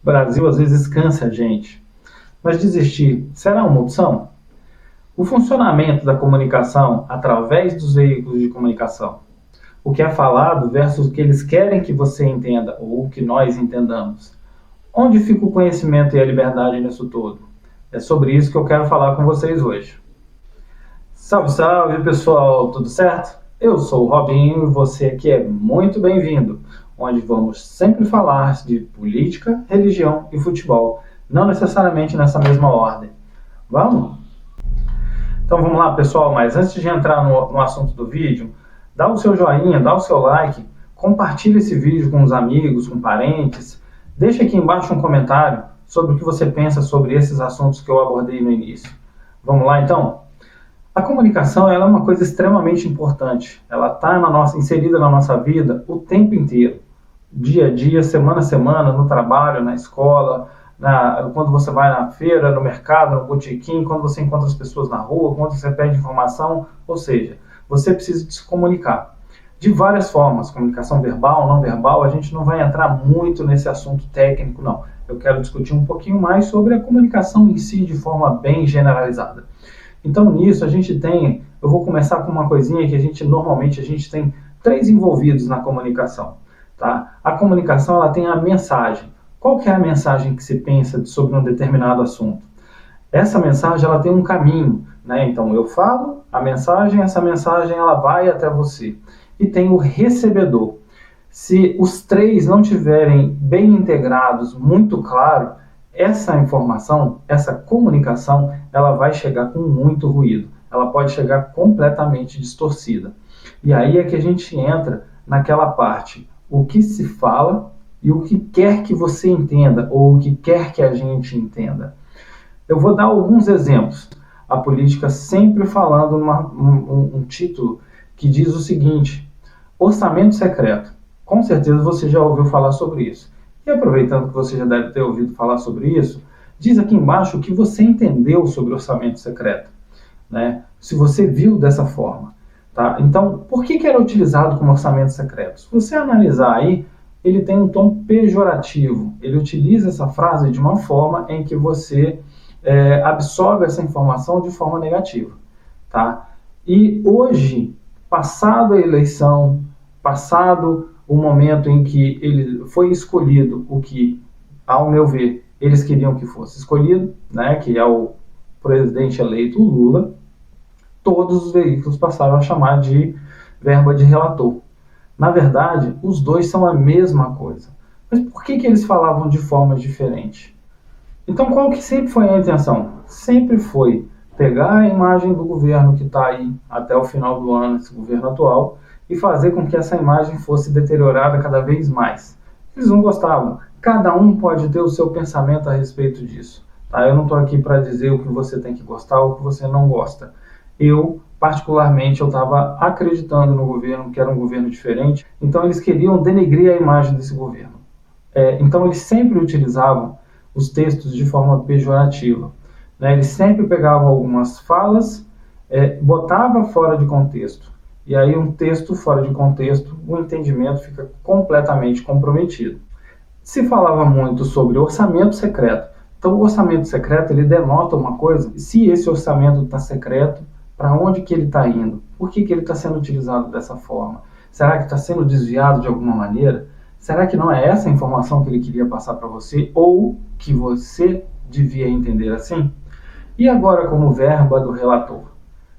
Brasil às vezes cansa a gente, mas desistir será uma opção? O funcionamento da comunicação através dos veículos de comunicação, o que é falado versus o que eles querem que você entenda ou o que nós entendamos. Onde fica o conhecimento e a liberdade nisso tudo? É sobre isso que eu quero falar com vocês hoje. Salve, salve pessoal, tudo certo? Eu sou o Robinho e você aqui é muito bem-vindo, onde vamos sempre falar de política, religião e futebol, não necessariamente nessa mesma ordem. Vamos? Então vamos lá, pessoal, mas antes de entrar no assunto do vídeo, dá o seu joinha, dá o seu like, compartilhe esse vídeo com os amigos, com parentes, deixa aqui embaixo um comentário sobre o que você pensa sobre esses assuntos que eu abordei no início. Vamos lá, então? A comunicação ela é uma coisa extremamente importante. Ela está inserida na nossa vida o tempo inteiro. Dia a dia, semana a semana, no trabalho, na escola, quando você vai na feira, no mercado, no botequim, quando você encontra as pessoas na rua, quando você pede informação. Ou seja, você precisa se comunicar. De várias formas, comunicação verbal, não verbal, a gente não vai entrar muito nesse assunto técnico, não. Eu quero discutir um pouquinho mais sobre a comunicação em si, de forma bem generalizada. Então, nisso, eu vou começar com uma coisinha que normalmente a gente tem três envolvidos na comunicação. Tá? A comunicação, ela tem a mensagem. Qual que é a mensagem que se pensa sobre um determinado assunto? Essa mensagem, ela tem um caminho, né? Então, eu falo a mensagem, essa mensagem, ela vai até você. E tem o recebedor. Se os três não tiverem bem integrados, muito claro, essa informação, essa comunicação, ela vai chegar com muito ruído. Ela pode chegar completamente distorcida. E aí é que a gente entra naquela parte, o que se fala e o que quer que você entenda, ou o que quer que a gente entenda. Eu vou dar alguns exemplos. A política sempre falando um título que diz o seguinte: orçamento secreto. Com certeza você já ouviu falar sobre isso. E aproveitando que você já deve ter ouvido falar sobre isso, diz aqui embaixo o que você entendeu sobre orçamento secreto, né? Se você viu dessa forma. Tá? Então, por que era utilizado como orçamento secreto? Se você analisar aí, ele tem um tom pejorativo. Ele utiliza essa frase de uma forma em que você absorve essa informação de forma negativa. Tá? E hoje, passado a eleição, passado o momento em que ele foi escolhido o que, ao meu ver, eles queriam que fosse escolhido, né, que é o presidente eleito Lula, todos os veículos passaram a chamar de verba de relator. Na verdade, os dois são a mesma coisa. Mas por que eles falavam de forma diferente? Então, qual que sempre foi a intenção? Sempre foi pegar a imagem do governo que está aí até o final do ano, esse governo atual, e fazer com que essa imagem fosse deteriorada cada vez mais. Eles não gostavam. Cada um pode ter o seu pensamento a respeito disso. Tá? Eu não estou aqui para dizer o que você tem que gostar ou o que você não gosta. Eu, particularmente, eu estava acreditando no governo, que era um governo diferente, então eles queriam denegrir a imagem desse governo. Então eles sempre utilizavam os textos de forma pejorativa. Né? Eles sempre pegavam algumas falas, botavam fora de contexto. E aí um texto fora de contexto, o entendimento fica completamente comprometido. Se falava muito sobre orçamento secreto. Então o orçamento secreto ele denota uma coisa, se esse orçamento está secreto, para onde que ele está indo? Por que ele está sendo utilizado dessa forma? Será que está sendo desviado de alguma maneira? Será que não é essa a informação que ele queria passar para você ou que você devia entender assim? E agora como verba do relator?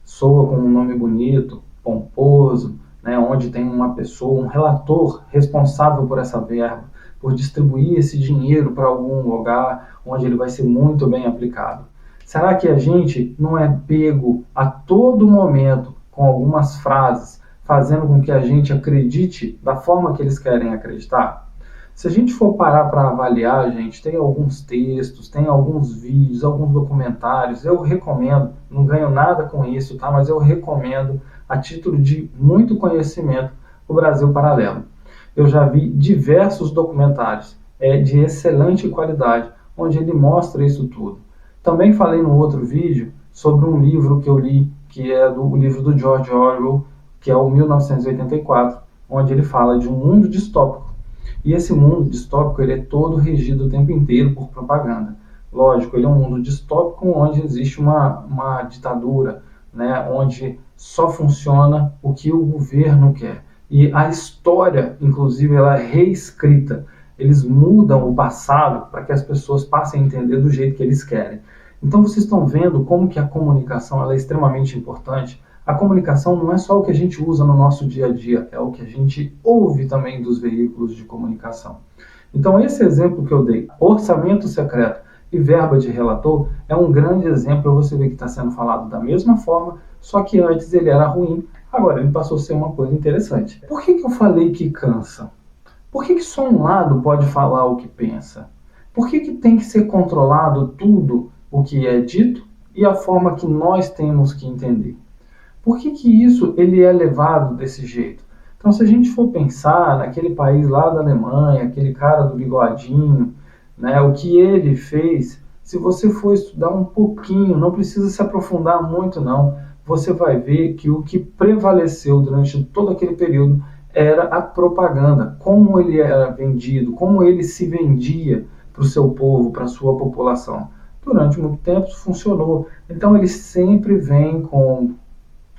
Soa com um nome bonito, pomposo, né, onde tem uma pessoa, um relator responsável por essa verba, por distribuir esse dinheiro para algum lugar onde ele vai ser muito bem aplicado. Será que a gente não é pego a todo momento com algumas frases, fazendo com que a gente acredite da forma que eles querem acreditar? Se a gente for parar para avaliar, gente, tem alguns textos, tem alguns vídeos, alguns documentários, eu recomendo, não ganho nada com isso, tá? Mas eu recomendo, a título de muito conhecimento, o Brasil Paralelo. Eu já vi diversos documentários de excelente qualidade, onde ele mostra isso tudo. Também falei no outro vídeo sobre um livro que eu li, que é o livro do George Orwell, que é o 1984, onde ele fala de um mundo distópico. E esse mundo distópico ele é todo regido o tempo inteiro por propaganda. Lógico, ele é um mundo distópico onde existe uma ditadura, né, onde só funciona o que o governo quer. E a história, inclusive, ela é reescrita. Eles mudam o passado para que as pessoas passem a entender do jeito que eles querem. Então vocês estão vendo como que a comunicação ela é extremamente importante. A comunicação não é só o que a gente usa no nosso dia a dia, é o que a gente ouve também dos veículos de comunicação. Então esse exemplo que eu dei, orçamento secreto e verba de relator, é um grande exemplo para você ver que está sendo falado da mesma forma, só que antes ele era ruim, agora ele passou a ser uma coisa interessante. Por que eu falei que cansa? Por que só um lado pode falar o que pensa? Por que tem que ser controlado tudo o que é dito e a forma que nós temos que entender? Por que isso ele é levado desse jeito? Então, se a gente for pensar naquele país lá da Alemanha, aquele cara do bigodinho, né, o que ele fez, se você for estudar um pouquinho, não precisa se aprofundar muito não, você vai ver que o que prevaleceu durante todo aquele período era a propaganda, como ele era vendido, como ele se vendia para o seu povo, para a sua população. Durante muito tempo isso funcionou. Então eles sempre vêm com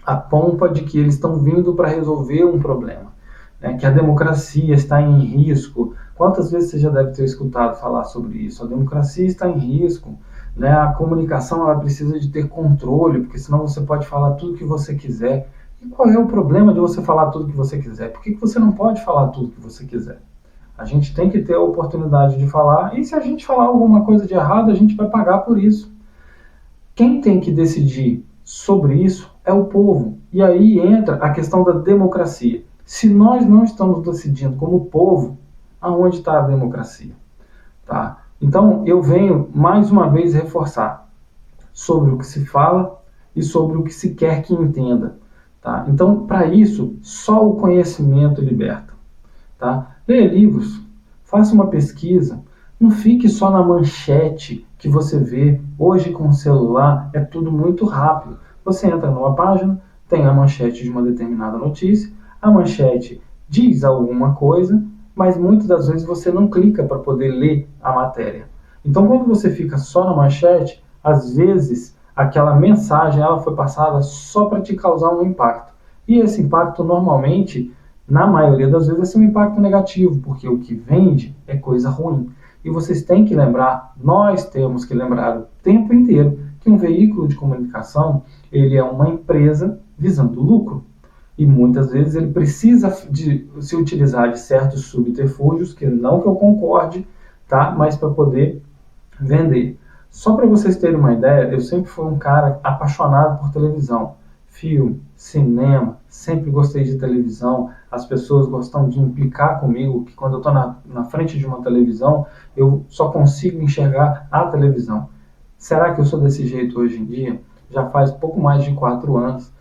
a pompa de que eles estão vindo para resolver um problema, né? Que a democracia está em risco. Quantas vezes você já deve ter escutado falar sobre isso? A democracia está em risco, né? A comunicação ela precisa de ter controle, porque senão você pode falar tudo que você quiser. E qual é o problema de você falar tudo que você quiser? Por que você não pode falar tudo que você quiser? A gente tem que ter a oportunidade de falar, e se a gente falar alguma coisa de errado, a gente vai pagar por isso. Quem tem que decidir sobre isso é o povo. E aí entra a questão da democracia. Se nós não estamos decidindo como povo, aonde está a democracia? Tá? Então, eu venho mais uma vez reforçar sobre o que se fala e sobre o que se quer que entenda. Tá? Então, para isso, só o conhecimento liberta. Tá? Leia livros, faça uma pesquisa, não fique só na manchete que você vê. Hoje com o celular é tudo muito rápido. Você entra numa página, tem a manchete de uma determinada notícia, a manchete diz alguma coisa, mas muitas das vezes você não clica para poder ler a matéria. Então quando você fica só na manchete, às vezes aquela mensagem ela foi passada só para te causar um impacto. E esse impacto normalmente, na maioria das vezes, é um impacto negativo, porque o que vende é coisa ruim. E vocês têm que lembrar, nós temos que lembrar o tempo inteiro que um veículo de comunicação ele é uma empresa visando lucro. E muitas vezes ele precisa de se utilizar de certos subterfúgios, que não que eu concorde, tá? Mas para poder vender. Só para vocês terem uma ideia, eu sempre fui um cara apaixonado por televisão. Filme, cinema, sempre gostei de televisão. As pessoas gostam de implicar comigo que quando eu estou na frente de uma televisão, eu só consigo enxergar a televisão. Será que eu sou desse jeito hoje em dia? Já faz pouco mais de 4 anos.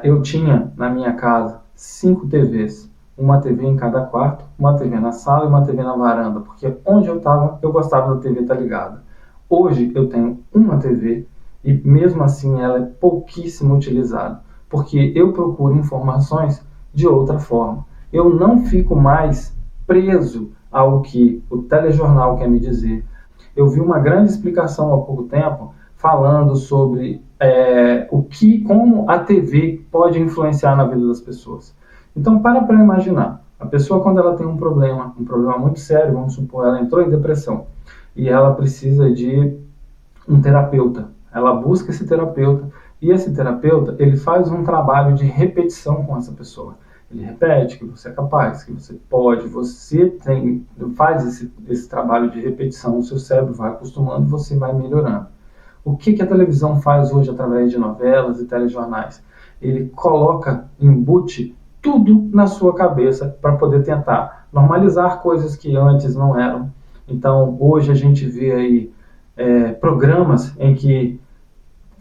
Eu tinha na minha casa 5 TVs. Uma TV em cada quarto, uma TV na sala e uma TV na varanda, porque onde eu estava, eu gostava da TV estar ligada. Hoje eu tenho uma TV e mesmo assim ela é pouquíssimo utilizada, porque eu procuro informações de outra forma. Eu não fico mais preso ao que o telejornal quer me dizer. Eu vi uma grande explicação há pouco tempo falando sobre como a TV pode influenciar na vida das pessoas. Então, para imaginar, a pessoa quando ela tem um problema muito sério, vamos supor, ela entrou em depressão, e ela precisa de um terapeuta. Ela busca esse terapeuta, e esse terapeuta, ele faz um trabalho de repetição com essa pessoa. Ele repete que você é capaz, que você pode, faz esse trabalho de repetição, o seu cérebro vai acostumando, você vai melhorando. O que a televisão faz hoje através de novelas e telejornais? Ele coloca, embute tudo na sua cabeça para poder tentar normalizar coisas que antes não eram. Então, hoje a gente vê aí programas em que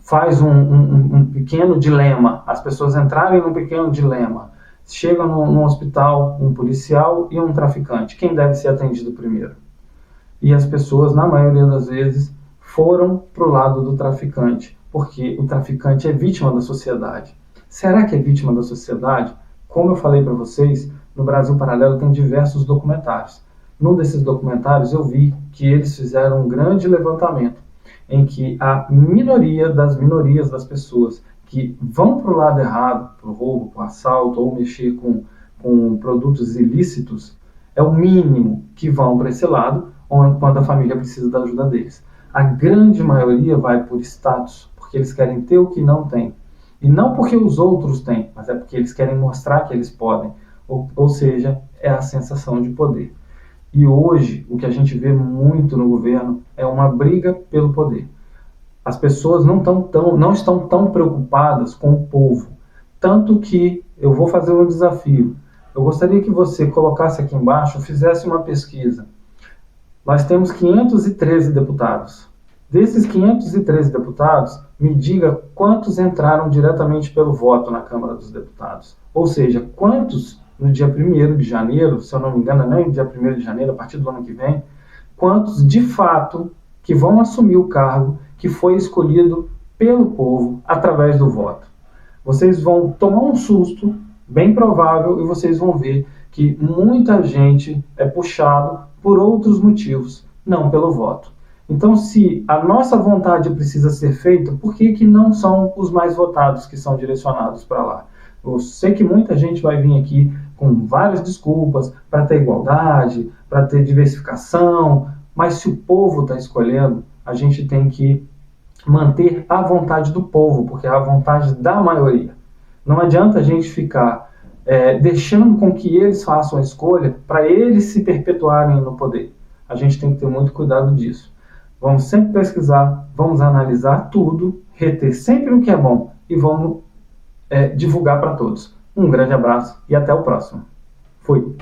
faz um pequeno dilema, as pessoas entrarem num pequeno dilema. Chega num hospital um policial e um traficante. Quem deve ser atendido primeiro? E as pessoas, na maioria das vezes, foram para o lado do traficante, porque o traficante é vítima da sociedade. Será que é vítima da sociedade? Como eu falei para vocês, no Brasil Paralelo tem diversos documentários. Num desses documentários eu vi que eles fizeram um grande levantamento em que a minoria das minorias das pessoas que vão para o lado errado, para o roubo, para o assalto ou mexer com produtos ilícitos, é o mínimo que vão para esse lado, quando a família precisa da ajuda deles. A grande maioria vai por status, porque eles querem ter o que não tem. E não porque os outros têm, mas é porque eles querem mostrar que eles podem. Ou seja, é a sensação de poder. E hoje, o que a gente vê muito no governo é uma briga pelo poder. As pessoas não estão tão preocupadas com o povo. Tanto que eu vou fazer um desafio. Eu gostaria que você colocasse aqui embaixo, fizesse uma pesquisa. Nós temos 513 deputados. Desses 513 deputados, me diga quantos entraram diretamente pelo voto na Câmara dos Deputados. Ou seja, quantos no dia 1º de janeiro, se eu não me engano, não é no dia 1º de janeiro, a partir do ano que vem, quantos de fato que vão assumir o cargo que foi escolhido pelo povo através do voto. Vocês vão tomar um susto, bem provável, e vocês vão ver que muita gente é puxado por outros motivos, não pelo voto. Então, se a nossa vontade precisa ser feita, por que não são os mais votados que são direcionados para lá? Eu sei que muita gente vai vir aqui com várias desculpas para ter igualdade, para ter diversificação, mas se o povo está escolhendo, a gente tem que manter a vontade do povo, porque é a vontade da maioria. Não adianta a gente ficar deixando com que eles façam a escolha para eles se perpetuarem no poder. A gente tem que ter muito cuidado disso. Vamos sempre pesquisar, vamos analisar tudo, reter sempre o que é bom e vamos divulgar para todos. Um grande abraço e até o próximo. Fui!